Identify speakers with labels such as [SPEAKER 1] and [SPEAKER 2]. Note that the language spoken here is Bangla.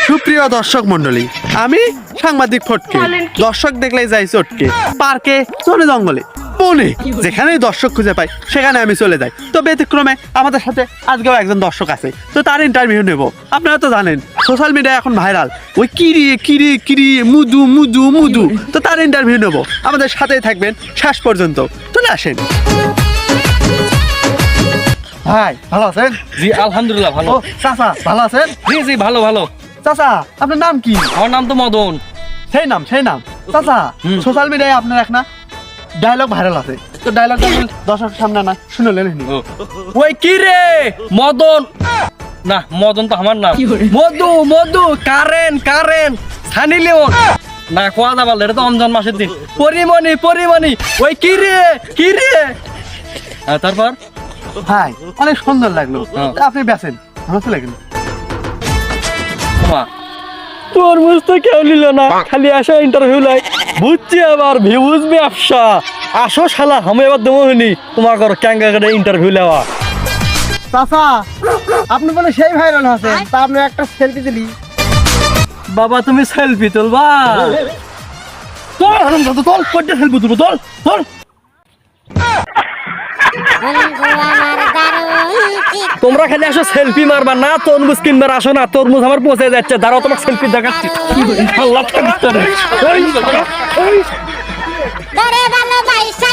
[SPEAKER 1] সুপ্রিয় দর্শক মন্ডলী, আমি সাংবাদিক ফটকে। দর্শক দেখলেই যাই চটকে, পার্কে, চলে জঙ্গলে, বনে, যেখানেই দর্শক খুঁজে পাই সেখানে আমি চলে যাই। তো ব্যতিক্রমে আমাদের সাথে আজকেও একজন দর্শক আছে, তো তার ইন্টারভিউ নেব। আপনারা তো জানেন সোশ্যাল মিডিয়ায় এখন ভাইরাল ওই কিরি কিরি কিরি মুদু মুদু মুদু, তো তার ইন্টারভিউ নেব। আমাদের সাথেই থাকবেন শেষ পর্যন্ত। চলে আসেন। ভাই ভালো আছেন?
[SPEAKER 2] জি আলহামদুলিল্লাহ ভালো।
[SPEAKER 1] ও চাচা ভালো আছেন?
[SPEAKER 2] জি জি ভালো ভালো।
[SPEAKER 1] চাচা আপনার নাম কি?
[SPEAKER 2] আমার নাম তো মদন।
[SPEAKER 1] সেই নাম চাচা। সোশ্যাল মিডিয়ায় আপনার এক না ডায়লগ ভাইরাল আছে, তো ডায়লগটা দর্শকের সামনে না শুনলেন?
[SPEAKER 2] ওই কি রে মদন, না মদন তো আমার নাম। মধু মধু কারেন্ট কারেন্ট সানি লিওন, না কোয়া দা বল, এটা তো রমজান মাসের দিন। পরিমণি পরিমণি ওই কি রে কি রে। তারপর
[SPEAKER 1] ভাই অনেক সুন্দর লাগলো,
[SPEAKER 2] হ্যাঁ।
[SPEAKER 1] আপনি বেছেন ভালো তো লাগলো।
[SPEAKER 2] তরমুজ তো কেউ নিল না, খালি আসা ইন্টারভিউ লাই। বুঝছি আবার ভিউজ ব্যবসা। আসো শালা, আমি এবার দেবো হইনি তোমার ঘর ক্যাঙ্গা করে ইন্টারভিউ নেওয়া।
[SPEAKER 1] চাচা আপনি বলে সেই ভাইরাল আছেন, তা আপনি একটা সেলফি দিলি।
[SPEAKER 2] বাবা তুমি সেলফি তুলবা? তোল কয়টা সেলফি তুলবো, তোল তোল। তোমরা খালি আসো সেলফি মারবা না, তরমুজ কিনবার আসো না। তরমুজ আমার পৌঁছে যাচ্ছে, দাঁড়াও তোমাকে সেলফি দেখাচ্ছি। আল্লাহ
[SPEAKER 3] ধরে ভালোবাসা